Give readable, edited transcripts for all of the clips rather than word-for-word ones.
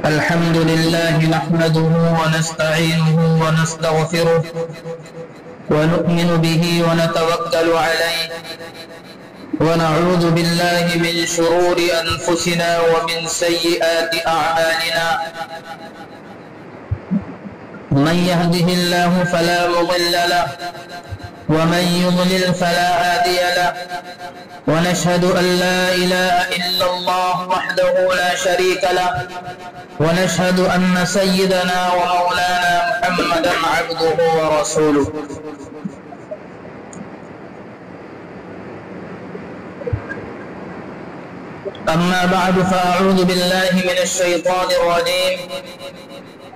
الحمد لله نحمده ونستعينه ونستغفره ونؤمن به ونتوكل عليه ونعوذ بالله من شرور أنفسنا ومن سيئات أعمالنا من يهده الله فلا مضل له ومن يضلل فلا هادي له ونشهد أن لا إله إلا الله وحده لا شريك له ونشهد أن سيدنا ومولانا محمدا عبده ورسوله أما بعد فأعوذ بالله من الشيطان الرجيم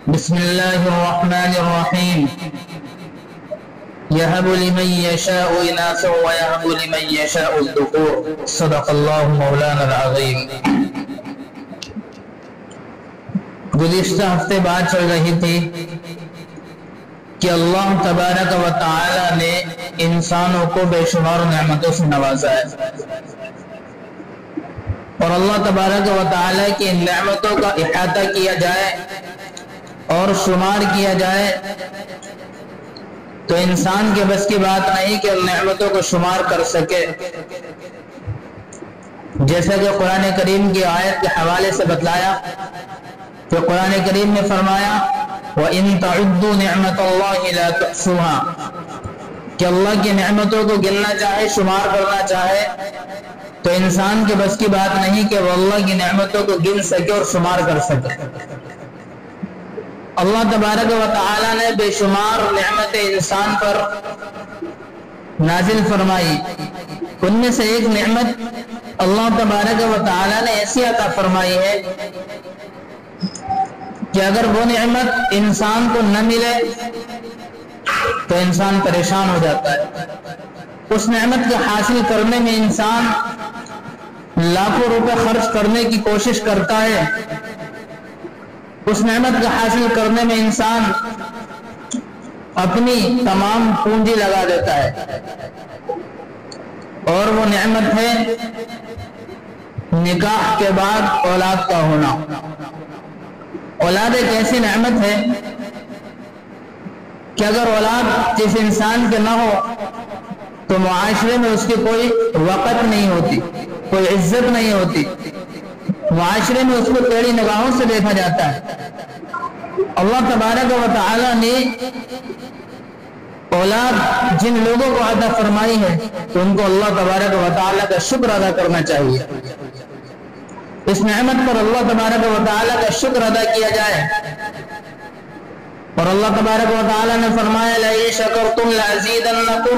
بسم الله الرحمن الرحيم يهب لمن يشاء إناثا ويهب لمن يشاء الذكور صدق الله مولانا العظيم۔ گزشتہ ہفتے بات چل رہی تھی کہ اللہ تبارک و تعالی نے انسانوں کو بے شمار نعمتوں سے نوازا ہے، اور اللہ تبارک و تعالی کی نعمتوں کا احاطہ کیا جائے اور شمار کیا جائے تو انسان کے بس کی بات نہیں کہ نعمتوں کو شمار کر سکے۔ جیسا کہ قرآن کریم کی آیت کے حوالے سے بتلایا کہ قرآن کریم میں فرمایا وَإِن تَعُدُّوا نِعْمَةَ اللَّهِ لَا تُحْصُوهَا، کہ اللہ کی نعمتوں کو گننا چاہے، شمار کرنا چاہے تو انسان کے بس کی بات نہیں کہ وہ اللہ کی نعمتوں کو گن سکے اور شمار کر سکے۔ اللہ تبارک و تعالی نے بے شمار نعمتیں انسان پر نازل فرمائی، ان میں سے ایک نعمت اللہ تبارک و تعالی نے ایسی عطا فرمائی ہے کہ اگر وہ نعمت انسان کو نہ ملے تو انسان پریشان ہو جاتا ہے۔ اس نعمت کو حاصل کرنے میں انسان لاکھوں روپے خرچ کرنے کی کوشش کرتا ہے، اس نعمت کو حاصل کرنے میں انسان اپنی تمام پونجی لگا دیتا ہے، اور وہ نعمت ہے نکاح کے بعد اولاد کا ہونا۔ اولاد ایک ایسی نعمت ہے کہ اگر اولاد جس انسان کے نہ ہو تو معاشرے میں اس کی کوئی وقت نہیں ہوتی، کوئی عزت نہیں ہوتی، معاشرے میں اس کو ٹیڑھی نگاہوں سے دیکھا جاتا ہے۔ اللہ تبارک و تعالی نے اولاد جن لوگوں کو عطا فرمائی ہے تو ان کو اللہ تبارک و تعالی کا شکر ادا کرنا چاہیے۔ اس نعمت پر اللہ تبارک و تعالی کا شکر ادا کیا جائے، اور اللہ تبارک و تعالی نے فرمایا لَئِن شَكَرْتُمْ لَأَزِيدَنَّكُمْ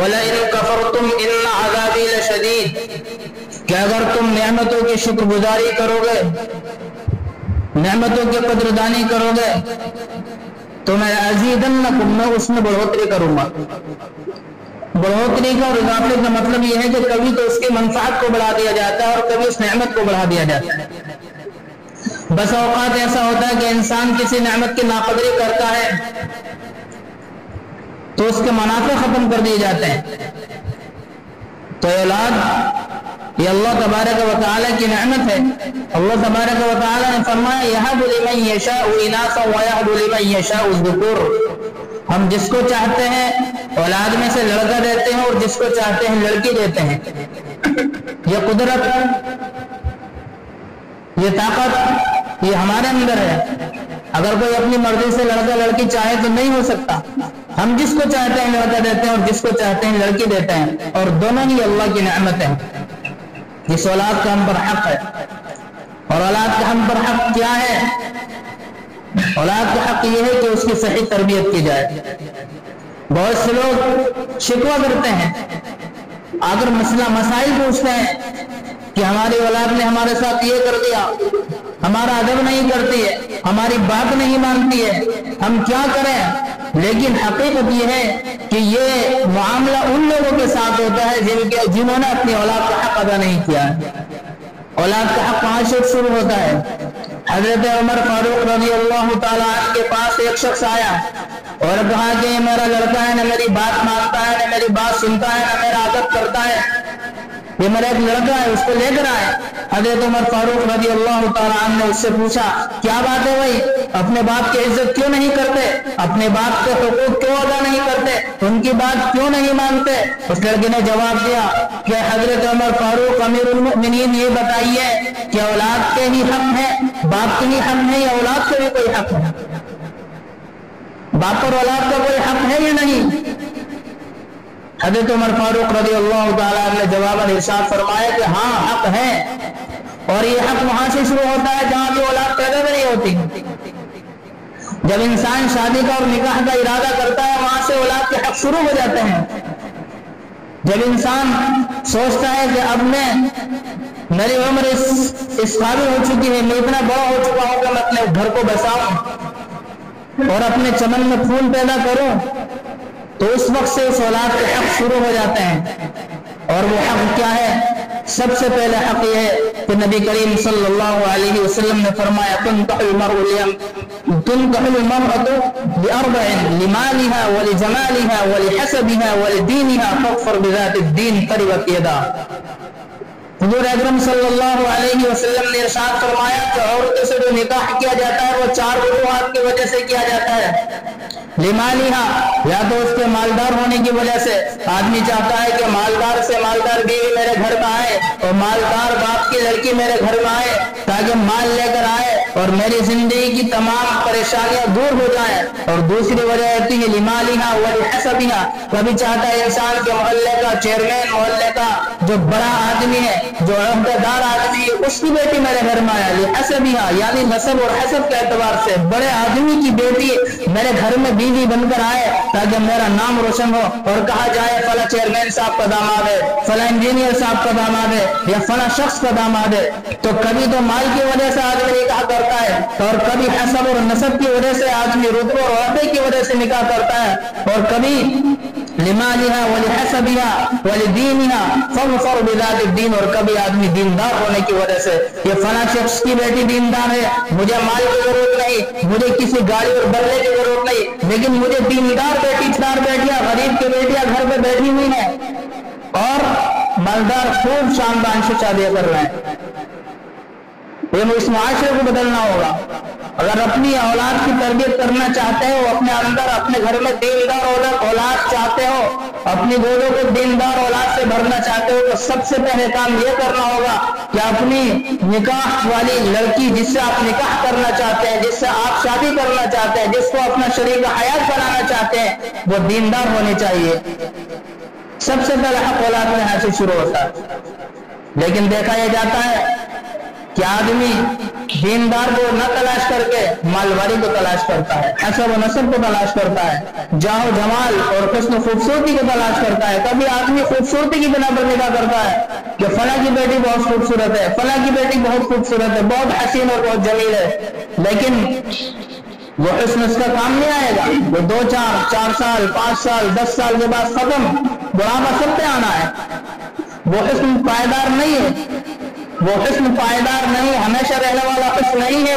وَلَئِن كَفَرْتُمْ إِنَّ عَذَابِي لَشَدِيدٌ، کہ اگر تم نعمتوں کی شکر گزاری کرو گے، نعمتوں کی قدردانی کرو گے تو میں ازیدنکم، میں اس میں بڑھوتری کروں گا۔ بڑھوتری کا اور اضافے کا مطلب یہ ہے کہ کبھی تو اس کی منفعت کو بڑھا دیا جاتا ہے اور کبھی اس نعمت کو بڑھا دیا جاتا ہے۔ بس اوقات ایسا ہوتا ہے کہ انسان کسی نعمت کی ناقدری کرتا ہے تو اس کے منافع ختم کر دیے جاتے ہیں۔ تو اولاد یہ اللہ تبارک و تعالی کی نعمت ہے۔ اللہ تبارک و تعالی نے فرمایا یَهَبُ لِمَن يَشَاءُ إِنَاثًا وَيَهَبُ لِمَن يَشَاءُ الذُّكُورَ، ہم جس کو چاہتے ہیں اولاد میں سے لڑکا دیتے ہیں اور جس کو چاہتے ہیں لڑکی دیتے ہیں۔ یہ قدرت، یہ طاقت یہ ہمارے اندر ہے۔ اگر کوئی اپنی مرضی سے لڑکا لڑکی چاہے تو نہیں ہو سکتا۔ ہم جس کو چاہتے ہیں لڑکا دیتے ہیں اور جس کو چاہتے ہیں لڑکی دیتے ہیں، اور دونوں ہی اللہ کی نعمت ہے۔ جس اولاد کا ہم پر حق ہے، اور اولاد کا ہم پر حق کیا ہے؟ اولاد کا حق یہ ہے کہ اس کی صحیح تربیت کی جائے۔ بہت سے لوگ شکوہ کرتے ہیں، اگر مسائل پوچھتے ہیں کہ ہماری اولاد نے ہمارے ساتھ یہ کر دیا، ہمارا ادب نہیں کرتی ہے، ہماری بات نہیں مانتی ہے، ہم کیا کریں؟ لیکن حقیقت یہ ہے کہ یہ معاملہ ان لوگوں کے ساتھ ہوتا ہے جنہوں نے اپنی اولاد کا حق ادا نہیں کیا ہے۔ اولاد کا حق کہاں سے شروع ہوتا ہے؟ حضرت عمر فاروق رضی اللہ تعالیٰ عنہ کے پاس ایک شخص آیا اور کہا کہ یہ میرا لڑکا ہے، نہ میری بات مانتا ہے، نہ میری بات سنتا ہے، نہ میرا عادت کرتا ہے۔ یہ میرا ایک لڑکا ہے، اس کو لے کر آئے۔ حضرت عمر فاروق رضی اللہ تعالیٰ عنہ نے اس سے پوچھا کیا بات ہے بھائی، اپنے باپ کی عزت کیوں نہیں کرتے، اپنے باپ کے حقوق کیوں ادا نہیں کرتے، ان کی بات کیوں نہیں مانتے؟ اس لڑکے نے جواب دیا کہ حضرت عمر فاروق امیر المؤمنین یہ بتائیے کہ اولاد کے ہی حق ہے، باپ کے ہی حق ہے یا اولاد کے بھی کوئی حق ہے؟ باپ اور اولاد کا کوئی حق ہے یا نہیں؟ حضرت عمر فاروق رضی اللہ تعالیٰ نے جواب ارشاد فرمایا کہ ہاں حق ہے، اور یہ حق وہاں سے شروع ہوتا ہے جہاں بھی اولاد پیدا نہیں ہوتی۔ جب انسان شادی کا اور نکاح کا ارادہ کرتا ہے وہاں سے اولاد کے حق شروع ہو جاتے ہیں۔ جب انسان سوچتا ہے کہ اب میری عمر اس قابل ہو چکی ہے، میں اتنا بڑا ہو چکا ہوں کہ میں اپنے گھر کو بساؤں اور اپنے چمن میں پھول پیدا کروں، تو اس وقت سے اس اولاد کے حق شروع ہو جاتے ہیں۔ اور وہ حق کیا ہے؟ سب سے پہلے حق یہ ہے کہ نبی کریم صلی اللہ علیہ وسلم نے فرمایا تنکح المرأة بأربع لمالها ولجمالها ولحسبها ولدينها فاظفر بذات الدين تربت يداك۔ حضور اکرم صلی اللہ علیہ وسلم نے ارشاد فرمایا کہ عورتوں سے جو نکاح کیا جاتا ہے وہ 4 وجوہات کی وجہ سے کیا جاتا ہے۔ لمالہا، یا تو اس کے مالدار ہونے کی وجہ سے، آدمی چاہتا ہے کہ مالدار سے مالدار بیوی میرے گھر میں آئے اور مالدار باپ کی لڑکی میرے گھر میں آئے تاکہ مال لے کر آئے اور میری زندگی کی تمام پریشانیاں دور ہو جائیں۔ اور دوسری وجہ ہوتی ہے لمالہا ولحسبہا، کبھی چاہتا ہے انسان کے محلے کا چیئرمین، محلے کا جو بڑا آدمی ہے، جو عہدیدار آدمی ہے، اس کی بیٹی میرے گھر میں آیا، لحسبہا یعنی نسب اور حسب کے اعتبار سے بڑے آدمی کی بیٹی میرے گھر میں بیوی بن کر آئے تاکہ میرا نام روشن ہو اور کہا جائے فلاں چیئرمین صاحب کا داماد ہے، فلاں انجینئر صاحب کا داماد ہے یا فلاں شخص کا داماد ہے۔ تو کبھی تو مال کی وجہ سے آدمی نکاح کرتا ہے، اور کبھی حسب اور نسب کی وجہ سے آدمی رتبے اور عہدے کی وجہ سے نکاح کرتا ہے، اور کبھی لمالہا ولحسبہا ولدینہا فاظفر بذات الدین، اور کبھی آدمی دیندار ہونے کی وجہ سے یہ فلاں شخص کی بیٹی دیندار ہے، مجھے مال کی ضرورت نہیں، مجھے کسی گاڑی اور بنگلے کی ضرورت نہیں، لیکن مجھے دیندار بیٹی، 4 بیٹیاں غریب کی بیٹیاں گھر پہ بیٹھی ہوئی ہیں اور مالدار خوب شاندان سے شادیاں کر رہے ہیں۔ یہ اس معاشرے کو بدلنا ہوگا۔ اگر اپنی اولاد کی تربیت کرنا چاہتے ہو، اپنے اندر اپنے گھر میں دیندار اولاد چاہتے ہو، اپنی گودوں کو دیندار اولاد سے بھرنا چاہتے ہو، تو سب سے پہلے کام یہ کرنا ہوگا کہ اپنی نکاح والی لڑکی جس سے آپ نکاح کرنا چاہتے ہیں، جس سے آپ شادی کرنا چاہتے ہیں، جس کو اپنا شریک حیات بنانا چاہتے ہیں، وہ دیندار ہونی چاہیے۔ سب سے پہلے حق اولاد میں یہاں سے شروع ہوتا ہے۔ لیکن دیکھا یہ جاتا ہے کہ آدمی دیندار کو نہ تلاش کر کے مالواری کو تلاش کرتا ہے، حسب و نسب کو تلاش کرتا ہے، جاہ و جمال اور حسن و خوبصورتی کو تلاش کرتا ہے۔ کبھی آدمی خوبصورتی کی بنا پر نکاح کرتا ہے کہ فلاں کی بیٹی بہت خوبصورت ہے، فلاں کی بیٹی بہت خوبصورت ہے، بہت حسین اور بہت جمیل ہے، لیکن وہ حسن اس کا کام نہیں آئے گا۔ وہ 2 4 سال 5 سال 10 سال کے بعد ختم، بڑھاپا سب پہ آنا ہے۔ وہ حسن پائیدار نہیں ہے، وہ حسن پائیدار نہیں، ہمیشہ رہنے والا حسن نہیں ہے،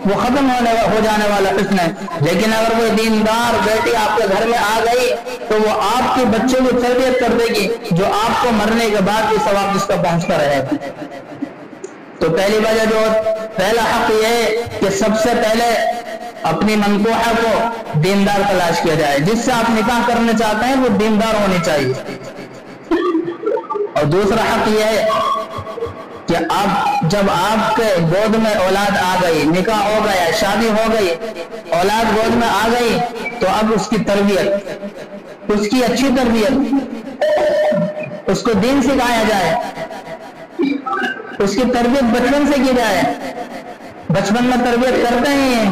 وہ ختم ہو جانے والا حسن ہے۔ لیکن اگر وہ دیندار بیٹی آپ کے گھر میں آ گئی تو وہ آپ کے بچوں کی تربیت کر دے گی، جو آپ کو مرنے کے بعد بھی ثواب اس کا پہنچتا رہے گا۔ تو پہلی وجہ پہلا حق یہ ہے کہ سب سے پہلے اپنی منکوحہ کو دیندار تلاش کیا جائے، جس سے آپ نکاح کرنا چاہتے ہیں وہ دیندار ہونی چاہیے۔ اور دوسرا حق یہ ہے کہ جب آپ کے گود میں اولاد آ گئی، نکاح ہو گیا، شادی ہو گئی، اولاد گود میں آ گئی، تو اب اس کی تربیت، اس کی اچھی تربیت، اس کو دین سکھایا جائے، اس کی تربیت بچپن سے کی جائے۔ بچپن میں تربیت کرتے ہی ہیں،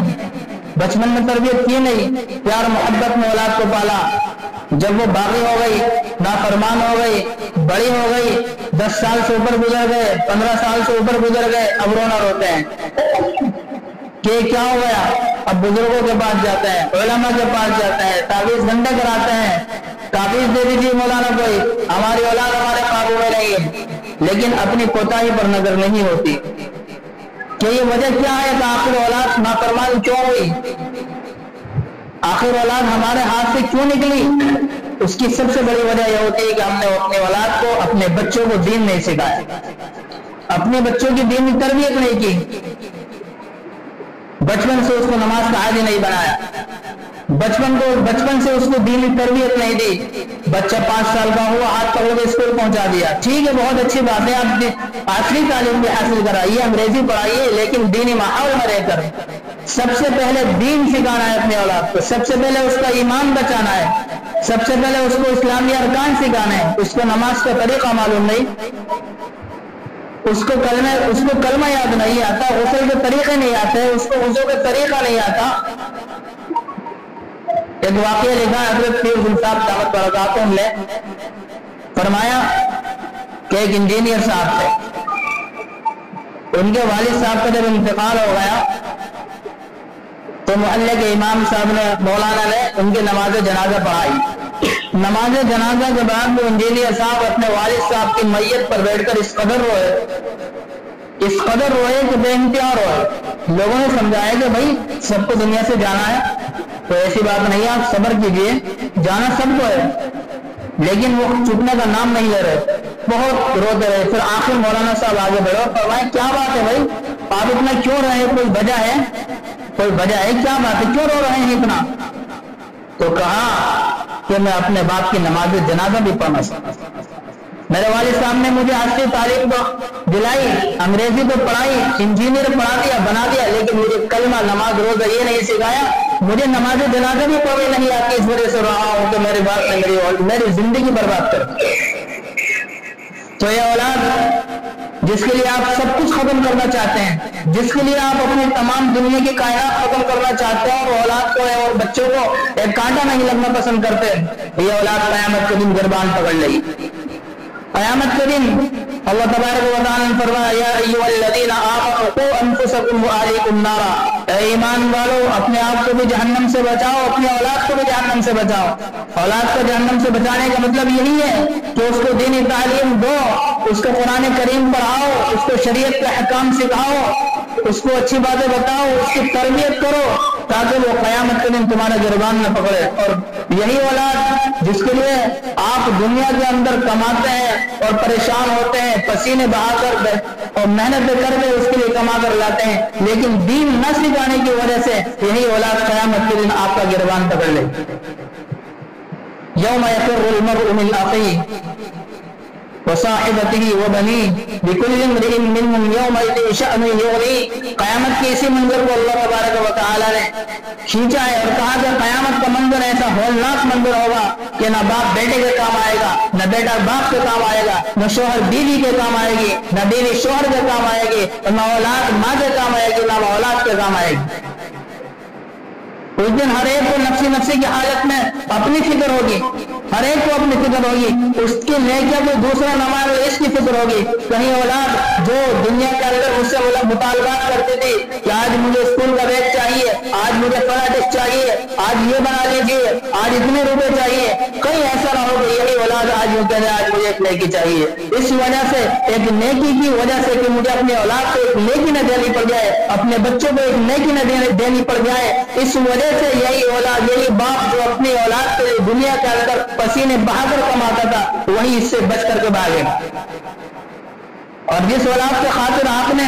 بچپن میں تربیت کی نہیں، پیار محبت میں اولاد کو پالا، جب وہ باغی ہو گئی، نافرمان ہو گئی، بڑی ہو گئی، 10 سال سے اوپر گزر گئے، 15 سال سے اوپر گزر گئے، اب رونا روتے ہیں کہ کیا ہو گیا۔ اب بزرگوں کے پاس جاتے ہیں، علماء کے پاس جاتے ہیں، تعویذ گھنٹے کراتے ہیں، تعویذ دے دیجیے مولانا کوئی، ہماری اولاد ہمارے قابو میں نہیں ہے، لیکن اپنی کوتاہی پر نظر نہیں ہوتی کہ یہ وجہ کیا ہے کہ آخر اولاد نافرمان کیوں ہوئی، آخر اولاد ہمارے ہاتھ سے کیوں نکلی۔ اس کی سب سے بڑی وجہ یہ ہوتی ہے کہ ہم نے اپنے اولاد کو، اپنے بچوں کو دین نہیں سکھایا، اپنے بچوں کی دینی تربیت نہیں کی، بچپن سے اس کو نماز کا عادی نہیں بنایا، بچپن سے اس کو دینی تربیت نہیں دی۔ بچہ 5 سال کا ہوا، ہاتھ پکڑ کے اسکول پہنچا دیا، ٹھیک ہے بہت اچھی بات ہے، آپ آخری تعلیم بھی حاصل کرائیے، انگریزی پڑھائیے، لیکن دینی ماحول میں رہ کر سب سے پہلے دین سکھانا ہے اپنے اولاد کو، سب سے پہلے اس کا ایمان بچانا ہے، سب سے پہلے اس کو اسلامی ارکان سکھانا ہے۔ اس کو نماز کا طریقہ معلوم نہیں، اس کو کلمہ یاد نہیں آتا، غسل کے طریقے نہیں آتے، اس کو وضو کا طریقہ نہیں آتا۔ ایک واقعہ لکھا حضرت پیر صاحب دعوت برکاتہم نے فرمایا کہ ایک انجینئر صاحب تھے، ان کے والد صاحب کا جب انتقال ہو گیا تو محلے کے امام صاحب نے، مولانا نے ان کی نماز جنازہ پڑھائی۔ نماز جنازہ کے بعد وہ انجینئر صاحب اپنے والد صاحب کی میت پر بیٹھ کر اس قدر روئے کہ بے انتہا روئے۔ لوگوں نے سمجھایا کہ بھائی سب کو دنیا سے جانا ہے تو ایسی بات نہیں ہے، آپ صبر کیجئے، جانا سب کو ہے، لیکن وہ چپنے کا نام نہیں لے رہے، بہت روتے رہے۔ پھر آخر مولانا صاحب آگے بڑھو، فرمایا کیا بات ہے بھائی، آپ اتنا کیوں رہے، کوئی وجہ ہے کیا بات ہے، کیوں رو رہے ہیں اتنا؟ تو کہا کہ میں اپنے باپ کی نماز جنازہ بھی پڑھنا سکتا، میرے والد صاحب نے مجھے اصلی تعلیم کو دلائی، انگریزی کو پڑھائی، انجینئر بنا دیا، لیکن مجھے کلمہ، نماز، روزہ یہ نہیں سکھایا، مجھے نماز جنازہ بھی پڑھنی نہیں آتی، اس وجہ سے رہا ہوں کہ میرے باپ نے میری زندگی برباد کر۔ تو یہ اولاد جس کے لیے آپ سب کچھ ختم کرنا چاہتے ہیں، جس کے لیے آپ اپنی تمام دنیا کی کائنات ختم کرنا چاہتے ہیں، اور اولاد کو اور بچوں کو ایک کانٹا نہیں لگنا پسند کرتے، یہ اولاد قیامت کے دن گربان پکڑ لے گی۔ قیامت کے دن اللہ تبارک و تعالیٰ نے فرمایا یا ایھا الذین آمنوا قوا انفسکم واہلیکم نارا، اے ایمان والو اپنے آپ کو بھی جہنم سے بچاؤ، اپنے اولاد کو بھی جہنم سے بچاؤ۔ اولاد کو جہنم سے بچانے کا مطلب یہی ہے کہ اس کو دینی تعلیم دو، اس کو قرآن کریم پڑھاؤ، اس کو شریعت کے احکام سکھاؤ، اس کو اچھی باتیں بتاؤ، اس کی تربیت کرو تاکہ وہ قیامت کے دن تمہارا گربان نہ پکڑے۔ اور یہی اولاد جس کے لیے آپ دنیا کے اندر کماتے ہیں اور پریشان ہوتے ہیں، پسینے بہا کر اور محنت کر کے اس کے لیے کما کر لاتے ہیں، لیکن دین نہ سکھانے کی وجہ سے یہی اولاد قیامت کے دن آپ کا گربان پکڑ لے۔ یوم یفر المرء من اخیہ وصاحبته وبنیہ لکل امرئ منہم یومئذ شأن یغنیہ۔ قیامت کے اسی منظر کو اللہ تبارک و تعالی نے کھینچا ہے اور کہا کہ قیامت کا منظر ایسا ہولناک منظر ہوگا کہ نہ باپ بیٹے کے کام آئے گا، نہ بیٹا باپ کے کام آئے گا، نہ شوہر بیوی کے کام آئے گی، نہ بیوی شوہر کے کام آئے گی، نہ اولاد ماں کے کام آئے گی، نہ اولاد کے کام آئے گی۔ اس دن ہر ایک کو نفسی کی حالت میں اپنی فکر ہوگی، ہر ایک کو اپنی فکر ہوگی، اس کی نیکیاں کو دوسرا نہ مان لے اس کی فکر ہوگی۔ کہیں اولاد جو دنیا کے اندر مجھ سے مطالبات کرتی تھی کہ آج مجھے اسکول کا بیگ چاہیے، آج مجھے فلاں ڈش چاہیے، آج یہ بنا لیجیے، آج اتنے روپے چاہیے، کہیں ایسا نہ ہو کہ یہی اولاد آج یوں کہے آج مجھے ایک نیکی چاہیے، اس وجہ سے ایک نیکی کی وجہ سے کہ مجھے اپنی اولاد کو ایک نیکی نہ دینی پڑ جائے، اپنے بچوں کو ایک نیکی نہ دینی پڑ جائے، اس وجہ سے یہی اولاد، یہی باپ جو اپنی اولاد کے لیے دنیا کے اندر پسینے بہا کر کماتا تھا وہی اس سے بچ کر کے بھاگے۔ اور جس اولاد کے خاطر آپ نے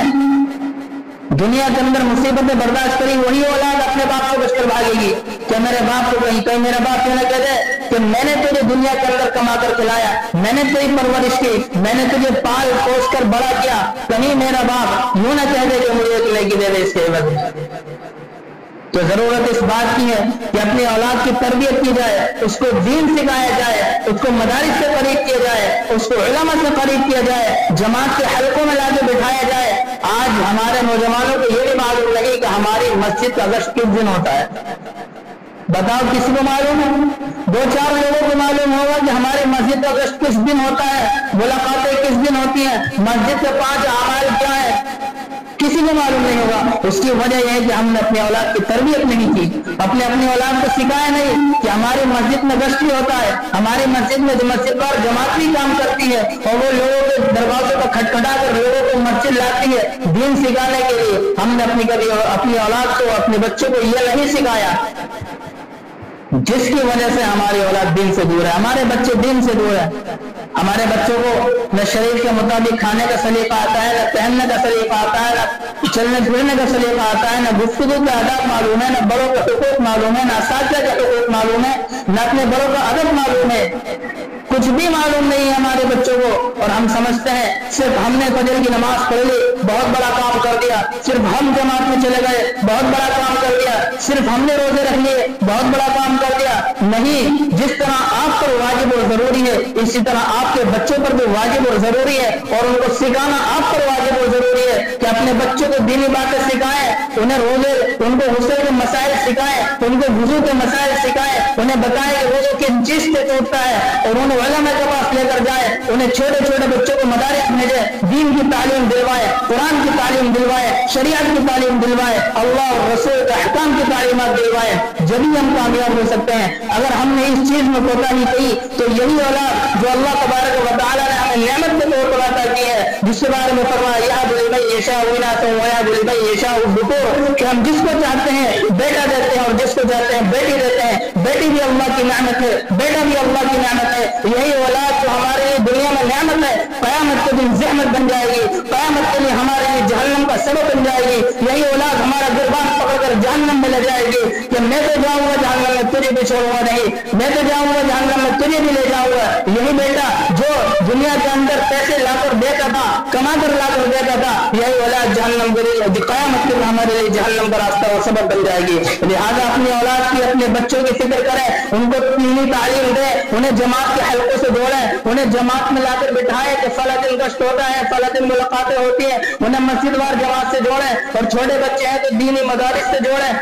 دنیا کے اندر مصیبتیں برداشت کری وہی اولاد اپنے باپ سے بچ کر بھاگے گی کہ میرے باپ کو کہیں میرا باپ یہ نہ کہہ دے کہ میں نے تجھے دنیا کے اندر کما کر کھلایا، میں نے تیری پرورش کی، میں نے تجھے پال پوس کر بڑا کیا، کہیں میرا باپ یوں نہ کہہ دے کہ مجھے ایک نیکی دے دے اس کے عوض۔ تو ضرورت اس بات کی ہے کہ اپنی اولاد کی تربیت کی جائے، اس کو دین سکھایا جائے، اس کو مدارس سے قریب کیا جائے، اس کو علماء سے قریب کیا جائے، جماعت کے حلقوں میں لا کے بٹھایا جائے۔ آج ہمارے نوجوانوں کو یہ بھی معلوم نہیں کہ ہماری مسجد کا گشت کس دن ہوتا ہے، بتاؤ کسی کو معلوم ہے؟ 2-4 لوگوں کو معلوم ہوگا کہ ہماری مسجد کا گشت کس دن ہوتا ہے، ملاقاتیں کس دن ہوتی ہیں، مسجد کے 5 اعمال کیا ہے، کسی کو معلوم نہیں ہوگا۔ اس کی وجہ یہ ہے کہ ہم نے اپنی اولاد کی تربیت نہیں کی، اپنی اولاد کو سکھایا نہیں کہ ہماری مسجد میں گشت بھی ہوتا ہے، ہماری مسجد میں مسجد پر جماعت بھی کام کرتی ہے اور وہ لوگوں کے دروازوں کو کھٹکھٹا کر لوگوں کو مسجد لاتی ہے دین سکھانے کے لیے۔ ہم نے اپنی اولاد کو، اپنے بچوں کو یہ نہیں سکھایا۔ جس کی وجہ سے ہماری اولاد دین سے دور ہے، ہمارے بچے دین سے دور ہے۔ ہمارے بچوں کو نہ شریعت کے مطابق کھانے کا سلیقہ آتا ہے، نہ پہننے کا سلیقہ آتا ہے، نہ چلنے پھرنے کا سلیقہ آتا ہے، نہ گفتگو کے آداب معلوم ہے، نہ بڑوں کا حقوق معلوم ہے، نہ اساتذہ کا حقوق معلوم ہے، نہ اپنے بڑوں کا ادب معلوم ہے، کچھ بھی معلوم نہیں ہے ہمارے بچوں کو۔ اور ہم سمجھتے ہیں صرف ہم نے فجر کی نماز پڑھ لی بہت بڑا کام کر دیا، صرف ہم جماعت میں چلے گئے بہت بڑا کام کر دیا، صرف ہم نے روزے رکھ لیے بہت بڑا کام کر دیا۔ نہیں، جس طرح آپ پر واجب اور ضروری ہے اسی طرح آپ کے بچوں پر بھی واجب اور ضروری ہے، اور ان کو سکھانا آپ پر واجب اور ضروری ہے کہ اپنے بچوں کو دینی باتیں سکھائیں، انہیں روزے، ان کو غسل کے مسائل سکھائیں، ان کو وضو کے مسائل سکھائیں، انہیں بتائیں کہ وضو کن چیز سے ٹوٹتا ہے، اور انہیں علماء کے پاس لے کر جائیں، انہیں چھوٹے چھوٹے بچوں کو مدارس بھیجیں، دین کی تعلیم دلوائیں، قرآن کی تعلیم دلوائیں، شریعت کی تعلیم دلوائیں، اللہ اور رسول کے احکام کی تعلیمات دلوائیں، جبھی ہم کامیاب ہو سکتے ہیں۔ اگر ہم نے اس چیز میں کوتاہی کی تو یہی اولاد جو اللہ تبارک و تعالیٰ نے ہمیں نعمت کے طور پر عطا کی ہے، جس کے بارے میں فرمایا یہب لمن یشاء اناثا ویہب لمن یشاء الذکور، کہ ہم جس کو چاہتے ہیں بیٹا دیتے ہیں اور جس کو چاہتے ہیں بیٹی دیتے ہیں۔ بیٹی بھی اللہ کی نعمت ہے، بیٹا بھی اللہ کی نعمت ہے۔ یہی اولاد جو ہمارے لیے دنیا میں نعمت ہے، قیامت کے دن زحمت بن جائے گی، قیامت کے لیے ہمارے لیے جہنم کا سبب بن جائے گی۔ یہی اولاد ہمارا گربان پکڑ کر جہنم میں لے جائے گی کہ میں تو جاؤں گا جہنم میں، تجھے بھی چھوڑوں گا نہیں، میں تو جاؤں گا جہنم میں، تجھے بھی لے جاؤں گا۔ یہی بیٹا جو دنیا کے اندر پیسے لا کر دیتا تھا، کما کر لا کر دیتا تھا، یہی اولاد جہنم کے لیے قیامت کے لیے ہمارے لیے جہنم کا راستہ اور سبب بن جائے گی۔ لہٰذا اپنی اولاد کی، اپنے بچوں کی فکر کریں، ان کو دینی تعلیم دیں، انہیں جماعت کے حلقوں سے جوڑیں، انہیں جماعت میں لا کر بٹھائیں کہ فلاں دن گشت ہوتا ہے، فلاں دن ملاقاتیں ہوتی ہیں، انہیں مسجد وار جماعت سے جوڑیں، اور چھوٹے بچے ہیں تو دینی مدارس سے جوڑیں،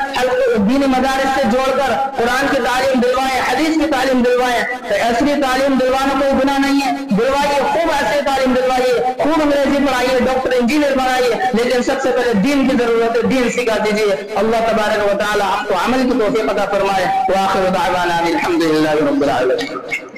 دینی مدارس سے جوڑ کر قرآن کی تعلیم دلوائیں، حدیث کی تعلیم دلوائیں۔ ایسی تعلیم دلوانا کوئی گناہ نہیں ہے، دلوائیے، خوب ایسی تعلیم دلوائیے، خوب انگریزی پڑھائیے، ڈاکٹر انجینئر بنائیے، لیکن سب سے پہلے دین کی ضرورت ہے، دین سکھا دیجیے۔ اللہ تبارک و تعالی آپ کو عمل کی توفیق عطا فرمائے۔ وآخر دعوانا الحمد للہ رب العالمین۔